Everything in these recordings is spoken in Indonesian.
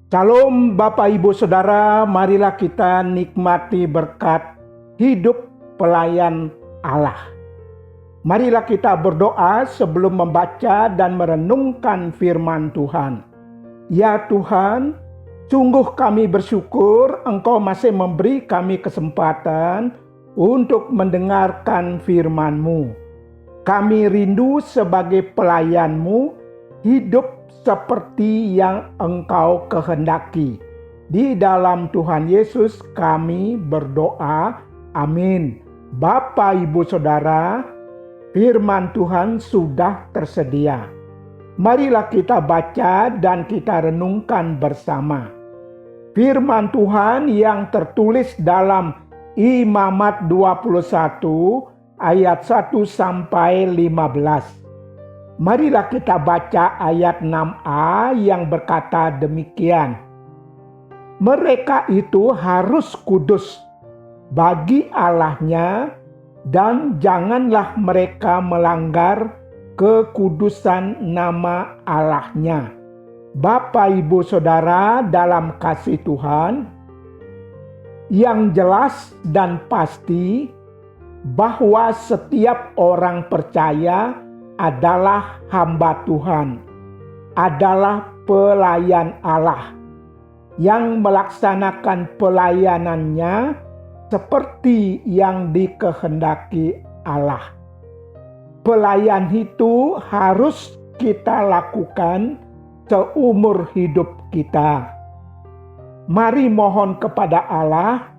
Shalom Bapak Ibu Saudara, marilah kita nikmati berkat hidup pelayan Allah. Marilah kita berdoa sebelum membaca dan merenungkan firman Tuhan. Ya Tuhan, sungguh kami bersyukur Engkau masih memberi kami kesempatan untuk mendengarkan firman-Mu. Kami rindu sebagai pelayan-Mu hidup seperti yang Engkau kehendaki. Di dalam Tuhan Yesus kami berdoa. Amin. Bapak, Ibu, Saudara, firman Tuhan sudah tersedia. Marilah kita baca dan kita renungkan bersama. Firman Tuhan yang tertulis dalam Imamat 21 ayat 1 sampai 15. Marilah kita baca ayat 6a yang berkata demikian. Mereka itu harus kudus bagi Allahnya dan janganlah mereka melanggar kekudusan nama Allahnya. Bapak, Ibu, Saudara, dalam kasih Tuhan, yang jelas dan pasti bahwa setiap orang percaya adalah hamba Tuhan, adalah pelayan Allah yang melaksanakan pelayanannya seperti yang dikehendaki Allah. Pelayan itu harus kita lakukan seumur hidup kita. Mari mohon kepada Allah,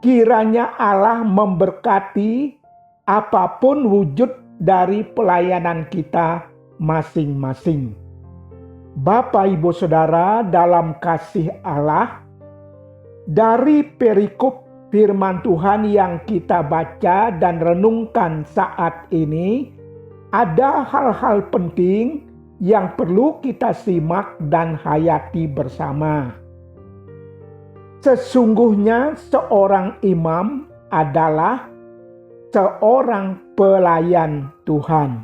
kiranya Allah memberkati apapun wujud dari pelayanan kita masing-masing. Bapak, Ibu, Saudara, dalam kasih Allah, dari perikop firman Tuhan yang kita baca dan renungkan saat ini, ada hal-hal penting yang perlu kita simak dan hayati bersama. Sesungguhnya seorang imam adalah seorang pelayan Tuhan.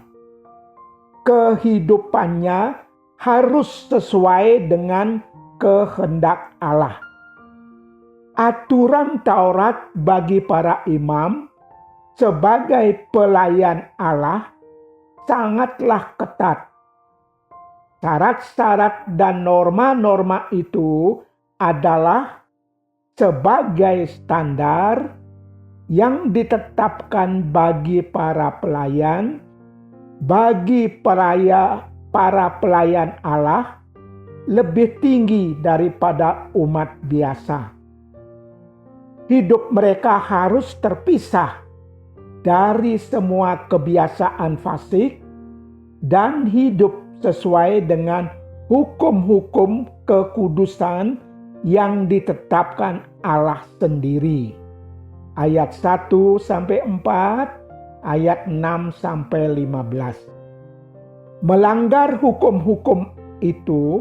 Kehidupannya harus sesuai dengan kehendak Allah. Aturan Taurat bagi para imam sebagai pelayan Allah sangatlah ketat. Syarat-syarat dan norma-norma itu adalah sebagai standar yang ditetapkan bagi para pelayan, bagi para pelayan Allah lebih tinggi daripada umat biasa. Hidup mereka harus terpisah dari semua kebiasaan fasik dan hidup sesuai dengan hukum-hukum kekudusan yang ditetapkan Allah sendiri. Ayat 1 sampai 4, ayat 6 sampai 15. Melanggar hukum-hukum itu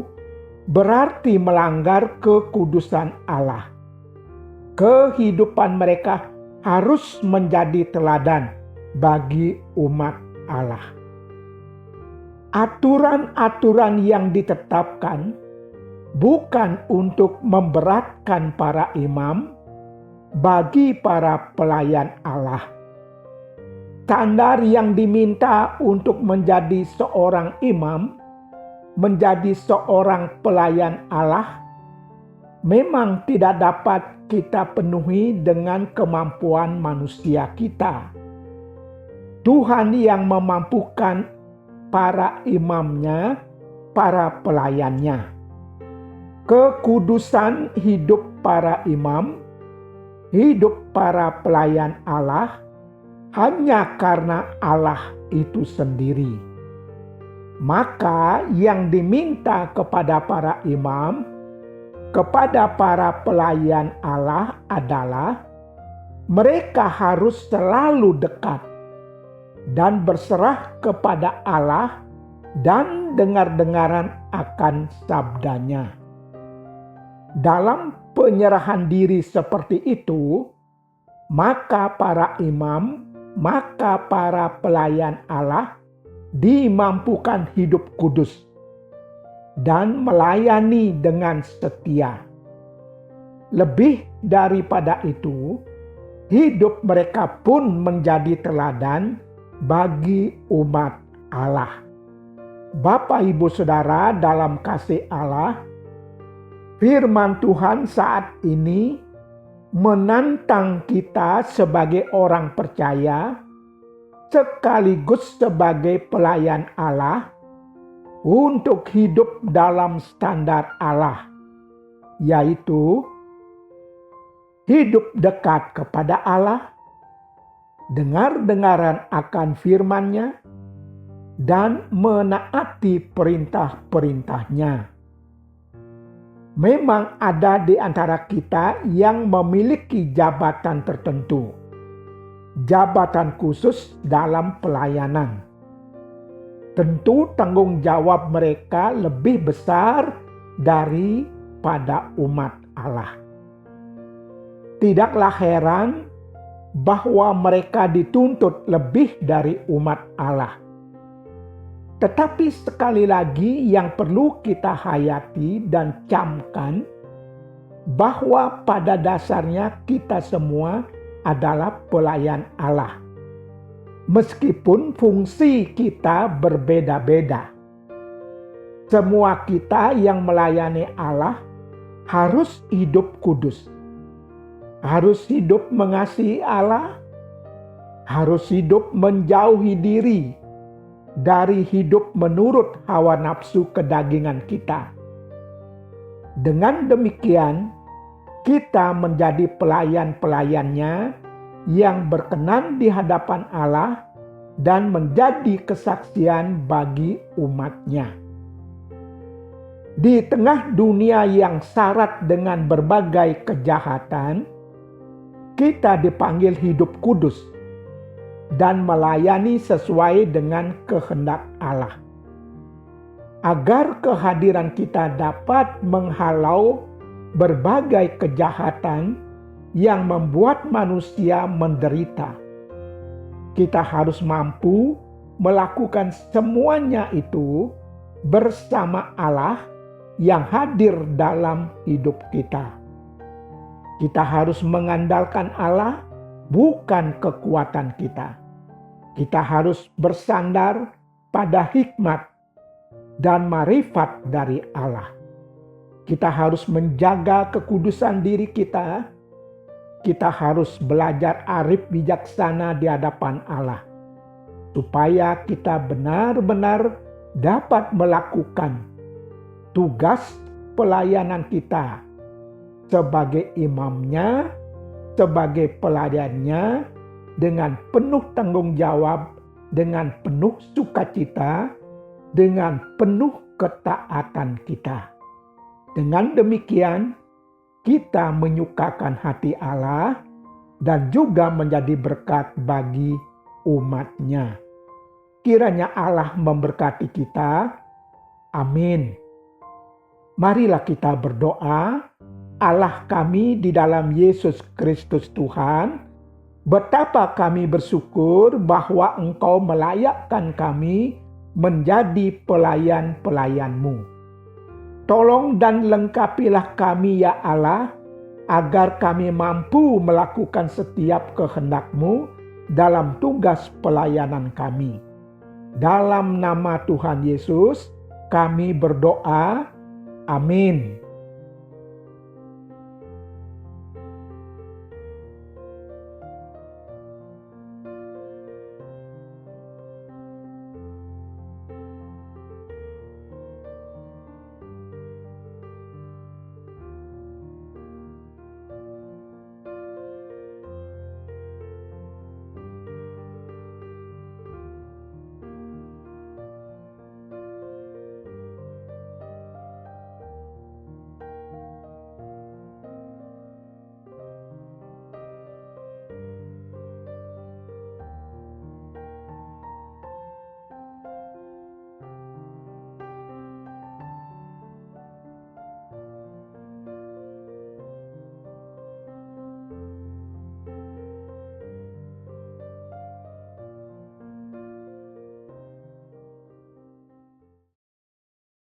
berarti melanggar kekudusan Allah. Kehidupan mereka harus menjadi teladan bagi umat Allah. Aturan-aturan yang ditetapkan bukan untuk memberatkan para imam, bagi para pelayan Allah. Standar yang diminta untuk menjadi seorang imam, menjadi seorang pelayan Allah, memang tidak dapat kita penuhi dengan kemampuan manusia kita. Tuhan yang memampukan para imamnya, para pelayannya. Kekudusan hidup para imam, hidup para pelayan Allah hanya karena Allah itu sendiri. Maka yang diminta kepada para imam, kepada para pelayan Allah adalah mereka harus selalu dekat dan berserah kepada Allah dan dengar-dengaran akan sabdanya. Dalam penyerahan diri seperti itu, maka para imam, maka para pelayan Allah dimampukan hidup kudus. dan melayani dengan setia. Lebih daripada itu, hidup mereka pun menjadi teladan bagi umat Allah. Bapak, Ibu, Saudara, dalam kasih Allah, firman Tuhan saat ini menantang kita sebagai orang percaya sekaligus sebagai pelayan Allah untuk hidup dalam standar Allah, yaitu hidup dekat kepada Allah, dengar-dengaran akan firman-Nya, dan menaati perintah-perintah-Nya. Memang ada di antara kita yang memiliki jabatan tertentu, jabatan khusus dalam pelayanan. Tentu tanggung jawab mereka lebih besar daripada umat Allah. Tidaklah heran bahwa mereka dituntut lebih dari umat Allah. Tetapi sekali lagi yang perlu kita hayati dan camkan bahwa pada dasarnya kita semua adalah pelayan Allah. Meskipun fungsi kita berbeda-beda. Semua kita yang melayani Allah harus hidup kudus. Harus hidup mengasihi Allah. Harus hidup menjauhi diri dari hidup menurut hawa nafsu kedagingan kita. Dengan demikian, kita menjadi pelayan-pelayannya yang berkenan di hadapan Allah dan menjadi kesaksian bagi umat-Nya. Di tengah dunia yang syarat dengan berbagai kejahatan, kita dipanggil hidup kudus dan melayani sesuai dengan kehendak Allah. Agar kehadiran kita dapat menghalau berbagai kejahatan yang membuat manusia menderita. Kita harus mampu melakukan semuanya itu bersama Allah yang hadir dalam hidup kita. Kita harus mengandalkan Allah, bukan kekuatan kita. Kita harus bersandar pada hikmat dan marifat dari Allah. Kita harus menjaga kekudusan diri kita. Kita harus belajar arif bijaksana di hadapan Allah, supaya kita benar-benar dapat melakukan tugas pelayanan kita sebagai imamnya, sebagai pelayannya, dengan penuh tanggung jawab, dengan penuh sukacita, dengan penuh ketaatan kita. Dengan demikian, kita menyukakan hati Allah dan juga menjadi berkat bagi umat-Nya. Kiranya Allah memberkati kita. Amin. Marilah kita berdoa. Allah kami di dalam Yesus Kristus Tuhan, betapa kami bersyukur bahwa Engkau melayakkan kami menjadi pelayan-pelayan-Mu. Tolong dan lengkapilah kami ya Allah, agar kami mampu melakukan setiap kehendak-Mu dalam tugas pelayanan kami. Dalam nama Tuhan Yesus kami berdoa. Amin.